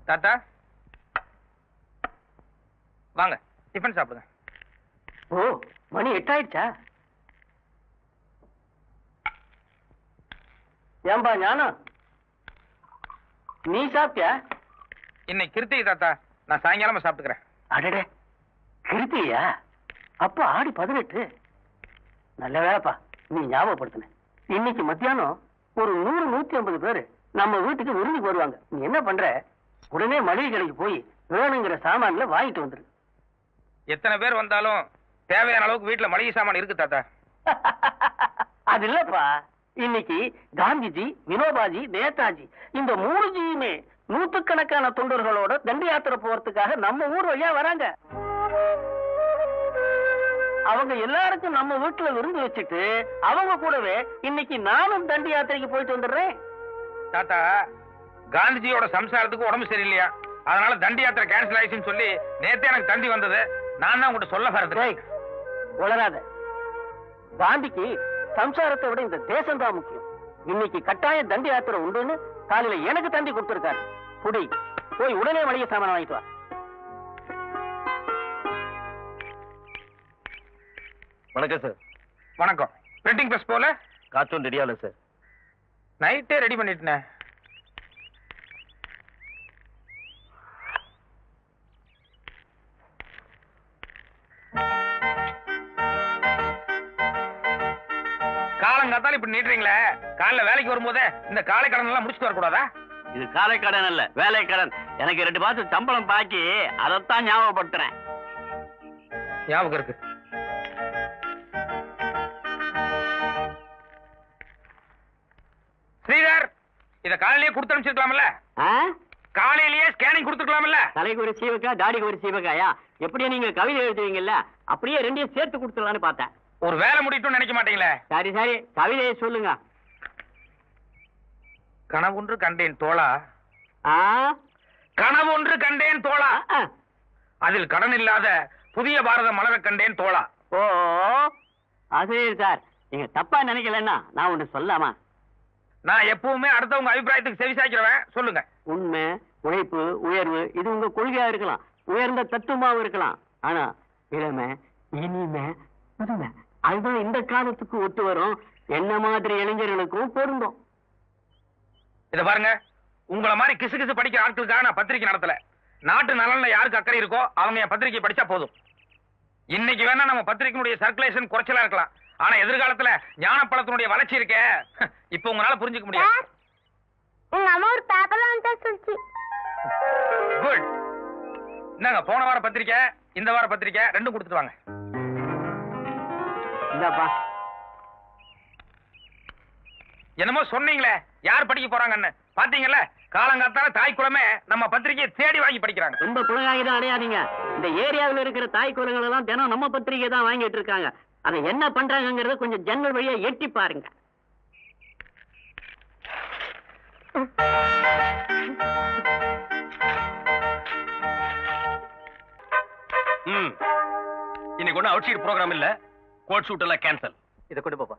தாத்தா வாங்க டிஃபன் சாப்பிடுங்க. ஓ மணி 8 ஆயிடுச்சா? ஏம்பா ஞானம், நீ சாப்பிட்டியா? இன்னைக்கு கிருத்திகை தாத்தா, நான் சாயங்காலமா சாப்பிட்டுக்கிறேன். அடடே, கிருத்தியா? அப்ப ஆடி 18. நல்ல வேலைப்பா நீ ஞாபகப்படுத்தின. இன்னைக்கு மத்தியானம் ஒரு 100-150 பேரு நம்ம வீட்டுக்கு விருந்துக்கு வருவாங்க. நீ என்ன பண்ற, உடனே மளிகை கடைக்கு போய் வேணுங்கிற சாமான்ல வாங்கிட்டு வந்துரு. எத்தனை பேர் வந்தாலும் தேவையான அளவுக்கு வீட்டுல மளிகை சாமான் இருக்கு தாத்தா. அது இல்லப்பா, இன்னைக்கு காந்திஜி, வினோபாஜி, நேதாஜி இந்த 3 ஜியுமே நூற்றுக்கணக்கான தொண்டர்களோட தண்டி யாத்திரை போறதுக்காக நம்ம ஊர் வழியா வராங்க. அவங்க எல்லாருக்கும் நம்ம வீட்டுல விருந்து வச்சுட்டு அவங்க கூடவே இன்னைக்கு நானும் தண்டி யாத்திரைக்கு போயிட்டு வந்துடுறேன். தாத்தா, காந்திஜியோட சம்சாரத்துக்கு உடம்பு சரியில்லையா, அதனால தண்டி யாத்திரை கேன்சல் ஆயிடுச்சுன்னு சொல்லி நேத்தே எனக்கு தண்டி வந்தது. நான் தான் உங்கள்கிட்ட சொல்ல வரது. உளராத. காந்திக்கு சம்சாரத்தை விட இந்த தேசம் தான் முக்கியம். இன்னைக்கு கட்டாயம் தண்டி யாத்திரை உண்டுன்னு காலையில எனக்கு தண்டி கொடுத்திருக்காரு. புடி, போய் உடனே மளிகை சாமான வாங்கிட்டு வா. வணக்கம் சார். வணக்கம். பிரிண்டிங் பிரஸ் போல கார்ட்டூன் ரெடியால சார். நைட்டே ரெடி பண்ணிட்டேன். காலங்காத்தால இப்படி நீட்டுறீங்களே, காலைல வேலைக்கு வரும்போதே இந்த காலை கடன் எல்லாம் முடிச்சுட்டு வரக்கூடாதா? இது காலை கடன் அல்ல, வேலை கடன். எனக்கு 2 மாசம் சம்பளம் பாக்கி, அதைத்தான் ஞாபகப்படுத்துறேன். ஞாபகம் இருக்கு. ஸ்ரீதர், இத காலையிலேயே கொடுத்து அனுப்பிச்சிருக்கலாம்ல? காலையிலேயே ஸ்கேனிங் கொடுத்துக்கலாம்ல? தலைக்கு ஒரு சீவக்கா, தாடிக்கு ஒரு சீவக்காயா? எப்படியே நீங்க கவிதை எழுதுவீங்கல்ல, அப்படியே 2ஐயும் சேர்த்து கொடுத்துடலான்னு பார்த்தேன். ஒரு வேலை முடியட்டும் நினைக்க மாட்டீங்களே? சரி சரி, கவிதையை சொல்லுங்க. கனவொன்று கண்டேன் தோளா, ஆ? கனவொன்று கண்டேன் தோளா, அதில் கடன் இல்லாத புதிய பாரதம் மலர கண்டேன் தோளா. ஓ ஆசிரியர் சார், நீங்க தப்பா நினைக்கலன்னா நான் ஒண்ணு சொல்லாமா? நான் எப்பவுமே அடுத்தவங்க அபிப்பிராயத்துக்கு செவிசாய்க்கிறவன். சொல்லுங்க. உண்மை, உழைப்பு, உயர்வு இது உங்க கொள்கையா இருக்கலாம், உயர்ந்த தத்துவமாவும் இருக்கலாம். ஆனா இளமை, இனிமை, புதுமை அதுதான் இந்த காலத்துக்கு ஒத்து வரும். என்ன மாதிரி இளைஞர்களுக்கும் பொருந்தும். இத பாருங்க, உங்களை மாதிரி கிசு கிசு படிக்கிற ஆட்களுக்காக நான் பத்திரிக்கை நடத்தல. நாட்டு நலன்ல யாருக்கு அக்கறை இருக்கோ அவங்க என் பத்திரிக்கை படிச்சா போதும். இன்னைக்கு வேணா நம்ம பத்திரிக்கையினுடைய சர்க்குலேஷன் குறைச்சலா இருக்கலாம், ஆனா எதிர்காலத்துல ஞானப்பழத்தினுடைய வளர்ச்சி இருக்க இப்ப உங்களால புரிஞ்சுக்க முடியாது. குட். என்னங்க, போன வார பத்திரிக்கை இந்த வார பத்திரிக்கை ரெண்டும் கொடுத்துட்டு வாங்க. இந்தாப்பா. என்னமோ சொன்னீங்களே யார் படிக்க போறாங்கன்னு, பாத்தீங்கல்ல? காலங்காத்தால தாய் குலமே நம்ம பத்திரிகையை தேடி வாங்கி படிக்கிறாங்க. ரொம்ப புலகாகிதான் அடையாதீங்க. இந்த ஏரியாவில் இருக்கிற தாய் குலங்கள் எல்லாம் தினம் நம்ம பத்திரிகை தான் வாங்கிட்டு இருக்காங்க. அதை என்ன பண்றாங்கிறத கொஞ்சம் ஜன்னல் வழியா எட்டி பாருங்க. இன்னைக்கு ஒன்னும் அவுட் சைடு ப்ரோகிராம் இல்ல, கோட் ஷூட் எல்லாம் கேன்சல். இதை கொண்டு போப்பா.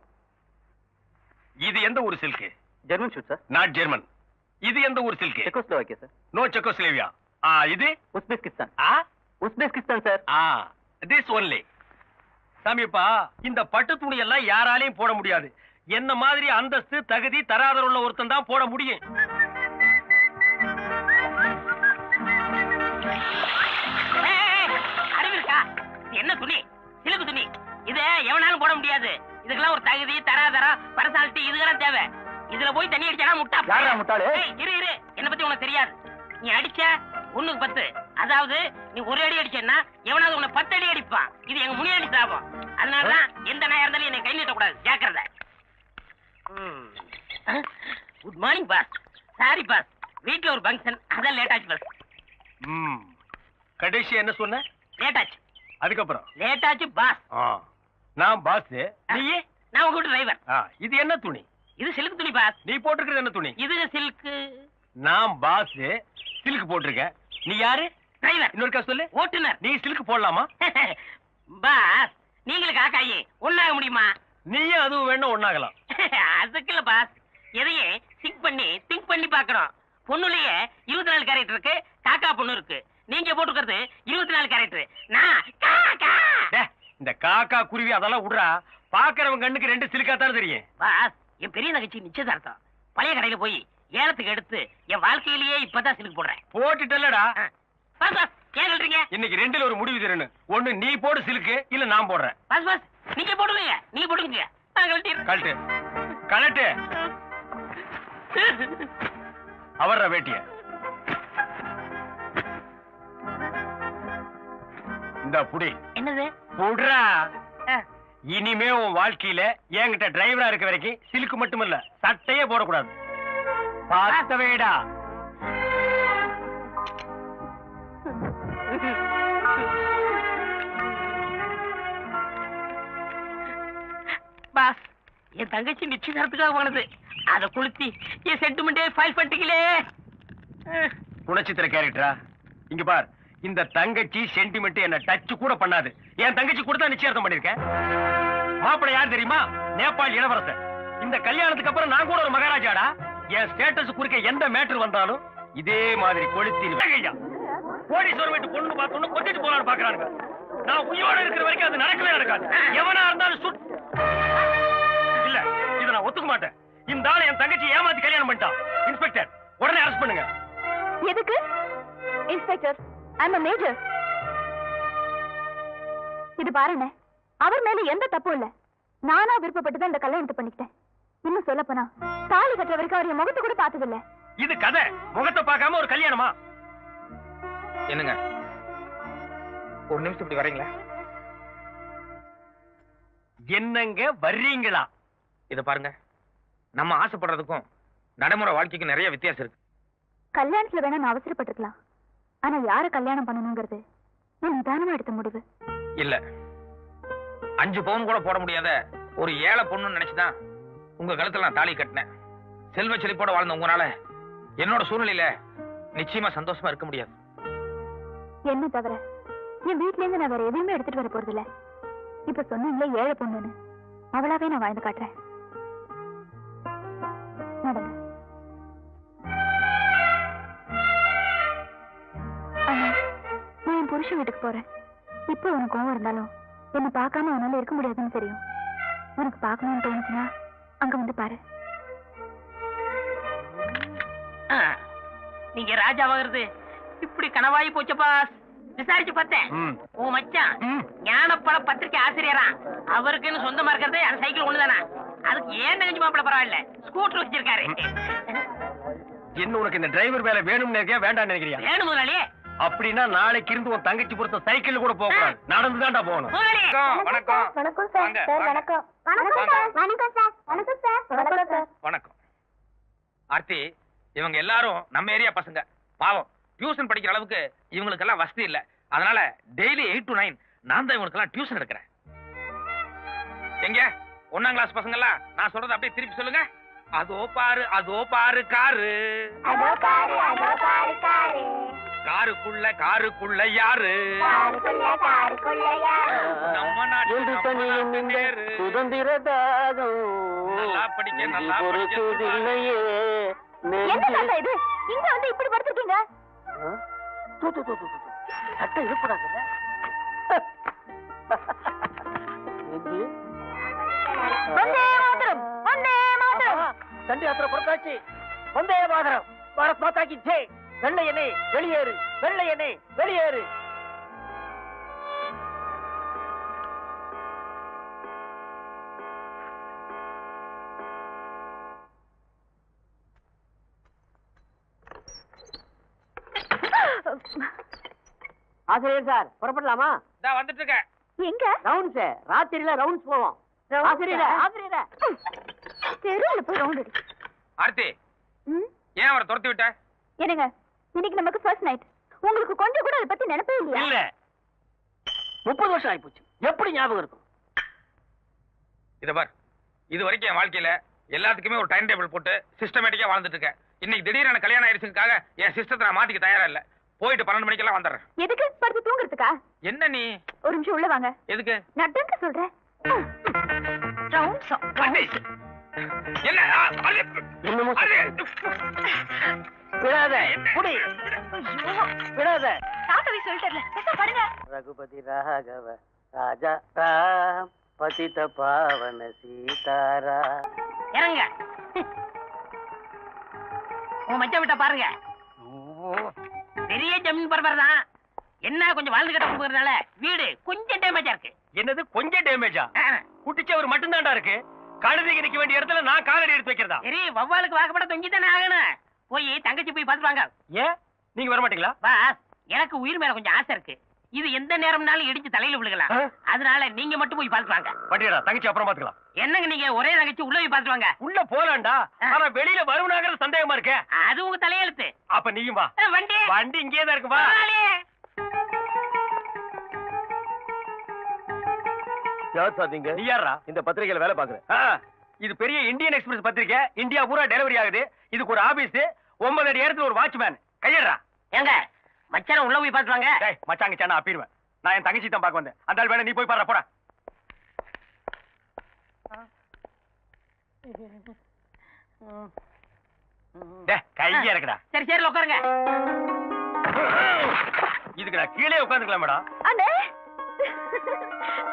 இது எந்த ஊர் silk? German suit sir. Not German. இது எந்த ஊர் silk? Czechoslovakia sir. No Czechoslovakia. இது Uzbekistan. Uzbekistan sir. This only. சாமிப்பா, இந்த பட்டு துணி எல்லாம் யாராலையும் போட முடியாது. என்ன மாதிரி அந்தஸ்து, தகுதி, தராதரம் உள்ள ஒருத்தன் தான் போட முடியும். அறிவிருக்கா? என்ன துணி? சிலுக்கு துணி. இத எவனாலும் போட முடியாது. இதுக்கெல்லாம் ஒரு தகுதி, தராதரம், பர்சனாலிட்டி இதுக்கெல்லாம் தேவை. இதுல போய் தண்ணி அடிச்சா முட்டா. யாரா முட்டாளு? இரு இரு, என்ன பத்தி உனக்கு தெரியாது. நீ அடிச்ச 1க்கு 10. அதாவது நீ ஒரு அடி அடிச்சேன்னா எவனாவது உன்னை 10 அடி அடிப்பான். இது எங்க முனியாண்டி சாபம். அதனாலதான் எந்த நாயா இருந்தாலும் என்னை கை நீட்டக்கூடாது. ஜாக்கிரதை. Good morning boss. Sorry boss, வீட்டுல ஒரு ஃபங்க்ஷன், அதான் லேட் ஆச்சு பாஸ். கடைசி என்ன சொன்ன? லேட் ஆச்சு. அதுக்கப்புறம் லேட் ஆச்சு பாஸ். நான் பாஸ், நீயே? நான் உங்க டிரைவர். இது என்ன துணி? இது சில்க் துணி பாஸ். நீ போட்டிருக்கிறது என்ன துணி? இது சில்க். நான் பாஸ், சில்க் போட்டிருக்கேன். நீ யாரு? டிரைவர். இன்னொருக்கா சொல்லு. ஓட்டுநர். நீ சில்க் போடலாமா? பாஸ், நீங்களுக்கு காக்காயி ஒண்ணாக முடியுமா? நீயும் அதுவும் வேணும் ஒண்ணாகலாம். அதுக்கு இல்ல பாஸ், எதையே திங்க் பண்ணி பார்க்கணும். பொண்ணுலயே 24 கேரட் இருக்கு, காக்கா பொண்ணு இருக்கு. நீங்க போட்டுக்கிறது 24 கேரட். நான் காக்கா. இந்த காக்கா குருவி அதெல்லாம் விடுறா. பாக்குறவங்க கண்ணுக்கு 2 சிலுக்காத்தானே தெரியும். பாஸ், என் பெரிய தங்கச்சி நிச்சயதார்த்தம். பழைய கடையில போய் ஏலத்துக்கு எடுத்து என் வாழ்க்கையிலேயே இப்பதான் சிலுக்கு போடுறேன். போட்டுட்டல்லடா. பாஸ் பாஸ், ஏன் சொல்றீங்க? இன்னைக்கு 2ல ஒரு முடிவு தரணும். ஒண்ணு நீ போடு சிலுக்கு, இல்ல நான் போடுறேன். பாஸ் பாஸ், நீங்க போடுங்க, நீங்க போடுங்க. நான் கழட்டிடுறேன். கழட்டு கழட்டு. அவர்ற வேட்டிய இந்த புடி. என்னது? புடுறா. இனிமே உன் வாழ்க்கையில என்கிட்ட டிரைவரா இருக்க வரைக்கும் சிலுக்கு மட்டுமல்ல, சட்டையே போடக்கூடாது. பார்த்தவேடா. பாஸ், என் தங்கச்சி நிச்சயதார்த்தத்துக்காக போனது. அதை கொளுத்தி என் சென்டிமெண்டே ஃபைல் பண்ணிட்டீங்களே. குணச்சித்திர கேரக்டரா? இங்க பார், இந்த தங்கச்சி சென்டிமெண்ட் என்ன டச் கூட பண்ணாது. என் தங்கச்சி கூட தான் நிச்சயார்த்தம் பண்ணிருக்கேன். மாப்பிள்ளை யார் தெரியுமா? நேபாள் இளவரசர். இந்த கல்யாணத்துக்கு அப்புறம் நான் கூட ஒரு மகாராஜாடா. என் ஸ்டேட்டஸ் குறுக்க எந்த மேட்டர் வந்தாலும் இதே மாதிரி கொளுத்தி கோடீஸ்வரம் வீட்டு பொண்ணு பார்த்தோன்னு கொத்திட்டு போலான்னு பாக்குறாங்க. நான் உயிரோட இருக்கிற வரைக்கும் அது நடக்கவே நடக்காது. எவனா இருந்தாலும் இல்ல, இதை நான் ஒத்துக்க மாட்டேன். இந்த ஆளு என் தங்கச்சி ஏமாத்தி கல்யாணம் பண்ணிட்டான். இன்ஸ்பெக்டர், உடனே அரெஸ்ட் பண்ணுங்க. எதுக்கு? Inspector, I am a major. இது பாருங்க, அவர் மேல எந்த தப்பும் இல்ல. நானா விருப்பப்பட்டு தான் இந்த கல்யாணத்தை பண்ணிக்கிட்டேன். இன்னும் சொல்ல போனா தாலி கட்டுற வரைக்கும் அவர் என் முகத்தை கூட பார்த்தது இல்ல. இது கதை. முகத்தை பார்க்காம ஒரு கல்யாணமா? என்னங்க, ஒரு நிமிஷம் இப்படி வரீங்களா? என்னங்க வர்றீங்களா? இத பாருங்க, நம்ம ஆசைப்படுறதுக்கும் நடைமுறை வாழ்க்கைக்கும் நிறைய வித்தியாசம் இருக்கு. கல்யாணத்துல வேணா நான் அவசரப்பட்டிருக்கலாம். ஆனா யார கல்யாணம் பண்ணணுங்கிறது நான் நிதானமா எடுத்த முடிவு. இல்ல, 5 பவுன் கூட போட முடியாத ஒரு ஏழை பொண்ணுன்னு நினைச்சுதான் உங்க கழுத்துல நான் தாலி கட்டினேன். செல்வ செழிப்போட வாழ்ந்த உங்களால என்னோட சூழ்நிலையில நிச்சயமா சந்தோஷமா இருக்க முடியாது. என்ன தவிர என் வீட்ல இருந்து நான் வேற எதையுமே எடுத்துட்டு வர போறது இல்ல. இப்ப சொன்னீங்களே ஏழை பொண்ணுன்னு, அவளாவே நான் வாழ்ந்து காட்டுறேன். நடங்க. அண்ணா, நான் என் புருஷன் வீட்டுக்கு போறேன். இப்ப உனக்கு கோவம் இருந்தாலும் என்ன பார்க்காம உன்னால இருக்க முடியாதுன்னு தெரியும். உனக்கு பார்க்கணும்னு தோணுச்சுன்னா அங்க வந்து பாரு. நீங்க ராஜாவாகிறது இப்படி கனவாயி போச்ச பாஸ். விசாரிச்சு பார்த்தேன். உன் மச்சான் ஞானப்பழ பத்திரிக்கை ஆசிரியரா. அவருக்குன்னு சொந்தமா இருக்கிறது அந்த சைக்கிள் ஒண்ணுதானா? அதுக்கு ஏன் தங்கச்சி மாப்பிள்ள பரவாயில்ல, ஸ்கூட்டர் வச்சிருக்காரு. என்ன உனக்கு இந்த டிரைவர் வேலை வேணும்னு நினைக்கிறியா, வேண்டாம்னு நினைக்கிறியா? வேணும் முதலாளி. அப்படின்னா நாளைக்கு இருந்து உன் தங்கச்சி பொறுத்த சைக்கிள் கூட போக கூடாது, நடந்துதான்டா போகணும். முதலாளி, வணக்கம். வணக்கம் சார். வாங்க, சார் வாங்க. வணக்கம். வணக்கம் சார். வணக்கம் சார். வணக்கம் சார். வணக்கம் சார். வணக்கம். ஆர்த்தி, இவங்க எல்லாரும் நம்ம ஏரியா பசங்க. பாவம், டியூஷன் படிக்கிற அளவுக்கு இவங்களுக்கெல்லாம் வசதி இல்ல. அதனால டெய்லி 8 to 9 நான் தான் இவங்களுக்கெல்லாம் டியூஷன் எடுக்கிறேன். எங்க 1ஆம் கிளாஸ் பசங்க எல்லாம் நான் சொல்றத அப்படியே திருப்பி சொல்லுங்க. அதோ பாரு, அதோ பாரு காரு. அதோ பாரு, அதோ பாரு காரு. காருக்குள்ள காருக்குள்ள யாரு? காருக்குள்ள யாரு? நம்ம நாட்டு நம்ம நாட்டு நேரு. சுதந்திர தாகம் நல்லா படிக்க, நல்லா படிக்க. பொறுத்ததில்லையே. என்ன தாத்தா இது? இங்க வந்து இப்படி படுத்துருக்கீங்க? சட்டை இருப்படாதுல்ல. வந்தே மாதரம், வந்தே மாதரம். தண்டி யாத்திரை புறத்தாச்சு. வந்தே மாதரம். பாரத் மாதா கி ஜெய். வெள்ளையனே வெளியேறு, வெள்ளையனே வெளியேறு. ஆசிரியர் சார், புறப்படலாமா? இதா வந்துட்டு இருக்கேன். எங்க? ரவுண்ட்ஸ், ராத்திரியில ரவுண்ட்ஸ் போவோம். ஆசிரியர், ஆசிரியர். தெருவுல போய் ரவுண்ட் அடி. ஆர்த்தி, ம்? ஏன் அவரை துரத்தி விட்ட? என்னங்க, இன்னைக்கு நமக்கு ஃபர்ஸ்ட் நைட். உங்களுக்கு கொஞ்சம் கூட அதை பத்தி நினைப்பே இல்லையா? இல்ல, 30 வருஷம் ஆயிப்போச்சு. எப்படி ஞாபகம் இருக்கும்? இத பார், இது வரைக்கும் என் வாழ்க்கையில எல்லாத்துக்குமே ஒரு டைம் டேபிள் போட்டு சிஸ்டமேட்டிக்கா வாழ்ந்துட்டு இருக்கேன். இன்னைக்கு திடீர்னு கல்யாணம் ஆயிடுச்சுக்காக என் சிஸ்டத்தை நான் மாத்திக்க தயாரா இல்ல. போயிட்டு 12 மணிக்கெல்லாம் வந்துடுறேன். எதுக்கு? படுத்து தூங்குறதுக்கா? என்ன நீ? ஒரு நிமிஷம் உள்ள வாங்க. எதுக்கு? நட்டங்க சொல்றேன். ரவுண்ட்ஸ். என்ன என்னமோ விடாத புடி விடாத தாத்தாவை சொல்லிட்டல பாருங்க. ரகுபதி ராகவ ராஜா ராம் பதித பாவன சீதாரா. இறங்க. உன் மச்ச விட்ட பாருங்க. பெரிய ஜமீன் பரபர தான். என்ன கொஞ்சம் வாழ்ந்து கட்ட போகிறதுனால வீடு கொஞ்சம் டேமேஜா இருக்கு. என்னது கொஞ்சம் டேமேஜா? குட்டிச்சவர் மட்டும்தான்டா இருக்கு. கழுதைக்கு நிக்க வேண்டிய இடத்துல நான் காலடி எடுத்து வைக்கிறதா? சரி, வவ்வாலுக்கு வாக்கப்பட தொங்கித்தானே ஆகணும். போய் தங்கச்சி போய் பார்த்து வாங்க. ஏன் நீங்க வர மாட்டீங்களா? பாஸ், எனக்கு உயிர் மேல கொஞ்சம் ஆசை இருக்கு. இது எந்த நேரம்னாலும் இடிச்சு தலையில விழுகலாம். அதனால நீங்க மட்டும் போய் பார்த்து வாங்க. பட்டியடா, தங்கச்சி அப்புறம் பாத்துக்கலாம். என்னங்க நீங்க ஒரே தங்கச்சி உள்ள போய் பார்த்து வாங்க. உள்ள போலாம்டா, ஆனா வெளியில வருவனாங்கிற சந்தேகமா இருக்கே. அது உங்க தலையெழுத்து. அப்ப நீயும் வா. வண்டி வண்டி இங்கே தான் இருக்கு, வா. யார் சாதிங்க? நீ யாரா? இந்த பத்திரிகையில வேலை பாக்குறேன். இது பெரிய இந்தியன் எக்ஸ்பிரஸ் பத்திரிக்கை. இந்தியா பூரா டெலிவரி ஆகுது. இதுக்கு ஒரு ஆபீஸ், 9 அடி இடத்துல ஒரு வாட்ச்மேன். கையறா. ஏங்க மச்சான உள்ள போய் பார்த்து வாங்க. டேய் மச்சாங்க சேனா அப்பிடுவேன். நான் என் தங்கச்சி தான் பார்க்க வந்தேன். அந்த ஆள் வேணா நீ போய் பாரு, போடா. டேய் கைய இருக்குடா. சரி சரி உட்காருங்க. இதுக்கு நான் கீழே உட்கார்ந்துக்கலாம் மேடம். அண்ணே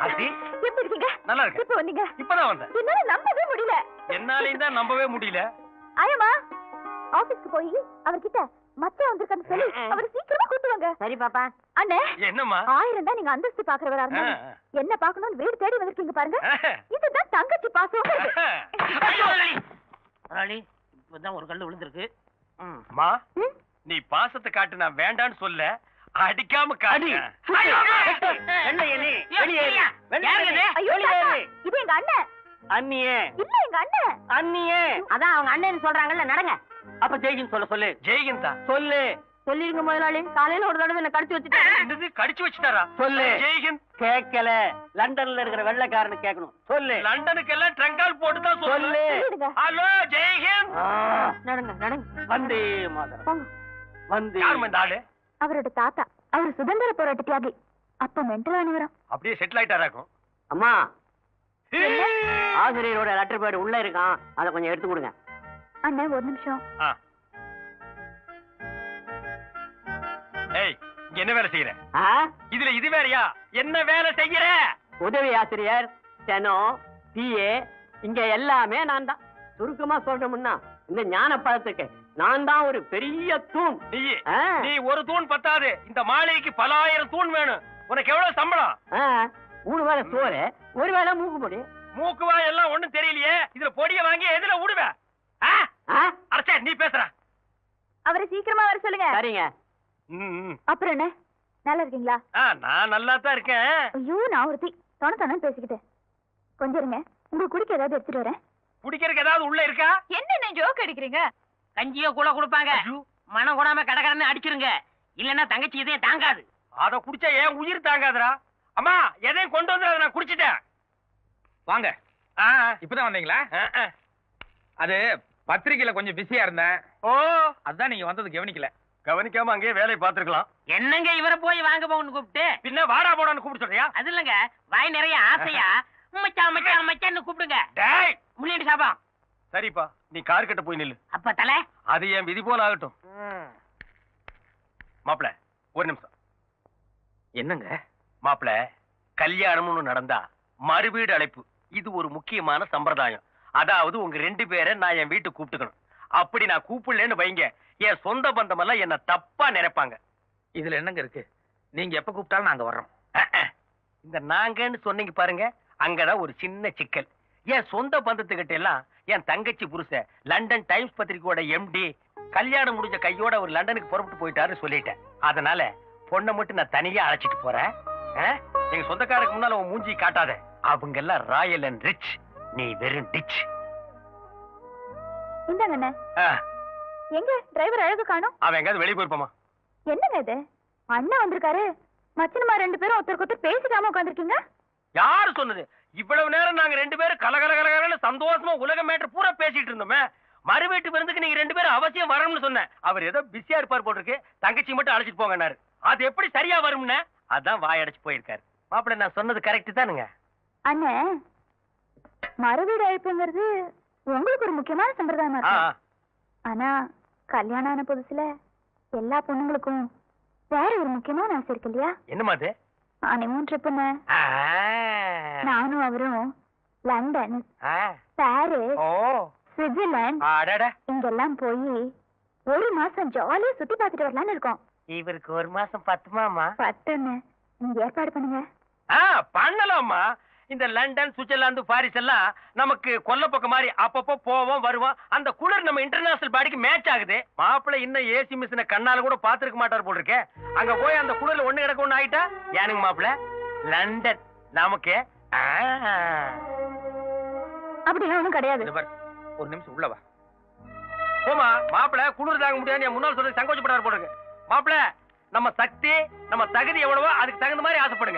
ஆசி எப்படி இருக்கீங்க? நல்லா இருக்கு. இப்போ வந்தீங்க. இப்பதான் வந்தேன். என்னால நம்பவே முடியல. என்னாலையும் தான் நம்பவே முடியல. ஆயம்மா ஆபீஸ்க்கு போய் அவர்கிட்ட மச்சான் வந்திருக்கான்னு சொல்லி அவர் சீக்கிரமா கூட்டு வாங்க. சரி பாப்பா. அண்ணே என்னம்மா? 1000 தான் நீங்க அந்தஸ்து பாக்குறவரா இருந்தா என்ன பாக்கணும்னு வீடு தேடி வந்திருக்கீங்க பாருங்க. இதுதான் தங்கச்சி பாசம். இப்பதான் ஒரு கல்லு விழுந்திருக்கு. அம்மா, நீ பாசத்தை காட்டு, நான் வேண்டான்னு சொல்ல. அடிக்காம காடி. ஐயோ இது எங்க அண்ணன். அண்ணியே இல்ல எங்க அண்ணன். அண்ணியே. அதான் அவங்க அண்ணன் சொல்றாங்கல்ல, நடங்க. அப்ப ஜெய்கின் சொல்ல சொல்லு. ஜெய்கிந்தா சொல்லு. சொல்லிருங்க முதலாளி. காலையில ஒரு தடவை என்ன கடிச்சு வச்சுட்டாரு. என்னது கடிச்சு வச்சுட்டாரா? சொல்லு. ஜெய்கிந்த் கேட்கல. லண்டன்ல இருக்கிற வெள்ளைக்காரனு கேட்கணும். சொல்லு. லண்டனுக்கு எல்லாம் ட்ரங்கால் போட்டு தான் சொல்லு. சொல்லுங்க. ஹலோ ஜெய்கிந்த். நடங்க நடங்க. வந்தே மாதரம். போங்க. வந்தே. யாருமா இந்த ஆளு? அவரோட தாத்தா. அவர் சுதந்திர போராட்ட தியாகி. அப்ப மென்டல் ஆனவரம். அப்படியே செட்டில் ஆயிட்டாராக்கும். அம்மா, ஆசிரியரோட லெட்டர் பேட் உள்ள இருக்கான். அதை கொஞ்சம் எடுத்து கொடுங்க. அண்ணே ஒரு நிமிஷம். ஏய், இங்க என்ன வேலை செய்யற? ஆ? இதுல இது வேறயா? என்ன வேலை செய்யற? உதவி ஆசிரியர், ஸ்டெனோ, பிஏ, இங்க எல்லாமே நான் தான். சுருக்கமா சொல்லணும்னா இந்த ஞான பழத்துக்கு நான் தான் ஒரு பெரிய தூண். நீ ஒரு தூண் பத்தாது, இந்த மாளிகைக்கு பல ஆயிரம் தூண் வேணும். உனக்கு எவ்வளவு சம்பளம்? 3 வேளை சோறு, 1 வேளை மூக்கு பொடி. மூக்குவா எல்லாம் ஒண்ணும் தெரியலையே. இதுல பொடிய வாங்கி எதுல விடுவ? அரசே, நீ பேசுற. அவரை சீக்கிரமா வர சொல்லுங்க. சரிங்க. அப்புறம் என்ன, நல்லா இருக்கீங்களா? நான் நல்லா தான் இருக்கேன். ஐயோ, நான் ஒருத்தி தொண பேசிக்கிட்டேன். கொஞ்சம் இருங்க, உங்களுக்கு குடிக்க ஏதாவது எடுத்துட்டு வரேன். குடிக்கிறதுக்கு ஏதாவது உள்ள இருக்கா? என்ன ஜோக் அடிக்கிறீங்க? கஞ்சியோ கூட கொடுப்பாங்க. மனம் கூடாம கடகடன்னு அடிச்சிருங்க. இல்லன்னா தங்கச்சி இதையும் தாங்காது. அத குடிச்சா ஏன் உயிர் தாங்காதுடா. அம்மா, எதையும் கொண்டு வந்து நான் குடிச்சிட்டேன். வாங்க. இப்பதான் வந்தீங்களா? அது பத்திரிக்கையில கொஞ்சம் பிஸியா இருந்தேன். அதான் நீங்க வந்தது கவனிக்கல. கவனிக்காம அங்கேயே வேலையை பார்த்திருக்கலாம். என்னங்க இவரை போய் வாங்க போன்னு கூப்பிட்டு பின்ன வாடா போடான்னு கூப்பிட்டு சொல்றியா? அது இல்லங்க, வாய் நிறைய ஆசையா மச்சான் மச்சான் மச்சான்னு கூப்பிடுங்க. டேய், முன்னாடி சாபா. சரிப்பா, நீ கார் கிட்ட போய் நில்லு. அப்ப தலை அது என் விதி போல ஆகட்டும். மாப்பிள, ஒரு நிமிஷம். என்னங்க மாப்பிள, கல்யாணம்னு நடந்தா மறுவீடு அழைப்பு. இது ஒரு முக்கியமான சம்பிரதாயம். அதாவது உங்க 2 பேரை நான் என் வீட்டுக்கு கூப்பிட்டுக்கணும். அப்படி நான் கூப்பிடலன்னு வைங்க, என் சொந்த பந்தம் எல்லாம் என்ன தப்பா நினைப்பாங்க. இதுல என்னங்க இருக்கு? நீங்க எப்ப கூப்பிட்டாலும் நாங்க வர்றோம். இந்த நாங்கன்னு சொன்னீங்க பாருங்க, அங்கதான் ஒரு சின்ன சிக்கல். என் சொந்த பந்தத்துக்கிட்ட எல்லாம் என் தங்கச்சி புருஷ லண்டன் டைம்ஸ் பத்திரிகையோட எம்டி கல்யாணம் முடிஞ்ச கையோட ஒரு லண்டனுக்கு புறப்பட்டு போயிட்டாருன்னு சொல்லிட்டேன். அதனால பொண்ணை மட்டும் நான் தனியா அழைச்சிட்டு போறேன். எங்க சொந்தக்காரருக்கு முன்னால உன் மூஞ்சி காட்டாத. அவங்க எல்லாம் ராயல் அண்ட் ரிச், நீ வெறும் டிச். இந்தாங்க அண்ணே. எங்க டிரைவர் அழகு காணோம்? அவன் எங்காவது வெளியே போயிருப்பாமா? என்னங்க இது, அண்ணன் வந்திருக்காரு, மச்சனமா 2 பேரும் ஒருத்தருக்கு ஒருத்தர் பேசிக்காம உட்காந்துருக்கீங்க. யாரு சொன்னது? இவ்வளவு நேரம் நாங்க 2 பேரும் கலகலகலகலன்னு சந்தோஷமா உலக மேட்டர் பூரா பேசிட்டு இருந்தோமே. மறு வீட்டு விருந்துக்கு நீங்க 2 பேரும் அவசியம் வரணும்னு சொன்னேன். அவர் ஏதோ பிஸியா இருப்பார் போட்டிருக்கு. தங்கச்சி மட்டும் அழைச்சிட்டு போங்கன்னாரு. அது எப்படி சரியா வரும்னு அதான் வாயடைச்சு போயிருக்காரு. மாப்பிள்ள, நான் சொன்னது கரெக்ட் தானுங்க? அண்ணே, மறுவீடு அழைப்புங்கிறது உங்களுக்கு ஒரு முக்கியமான சம்பிரதாயமா இருக்கும். ஆனா கல்யாணம் ஆன புதுசுல எல்லா பொண்ணுங்களுக்கும் வேற ஒரு முக்கியமான ஆசை இருக்கு இல்லையா? என்னமா அது? ஹனிமூன் ட்ரிப்புன்னு. நானும் அவரும் லண்டன், பாரிஸ், சுவிட்சர்லாந்து இங்கெல்லாம் போய் ஒரு மாசம் ஜாலியா சுத்தி பார்த்துட்டு வரலாம்னு இருக்கோம். இவருக்கு ஒரு மாசம் பத்துமாமா? பத்துன்னு நீங்க ஏற்பாடு பண்ணுங்க. பண்ணலாமா? இந்த லண்டன், சுவிட்சர்லாந்து, பாரிஸ் எல்லாம் நமக்கு கொல்ல பக்கம் மாதிரி அப்பப்போ போவோம் வருவோம். அந்த குளிர் நம்ம இன்டர்நேஷனல் பாடிக்கு மேட்ச் ஆகுது. மாப்பிள்ளை இன்னும் ஏசி மிஷினை கண்ணால கூட பாத்துருக்க மாட்டார் போல் இருக்கே. அங்க போய் அந்த குளிர்ல ஒண்ணு கிடக்க ஒண்ணு ஆயிட்டா ஏனுங்க மாப்பிள்ளை? லண்டன் நமக்கு அப்படிலாம் ஒண்ணும் கிடையாது. ஒரு நிமிஷம் உள்ளவா. போமா மாப்பிள்ளை, குளிர் தாங்க முடியாது என் முன்னாள் சொல்றது சங்கோச்சப்படாரு போல் இருக்கு. மாப்பிள்ளை, நம்ம சக்தி நம்ம தகுதி எவ்வளவோ அதுக்கு தகுந்த மாதிரி ஆசைப்படுங்க.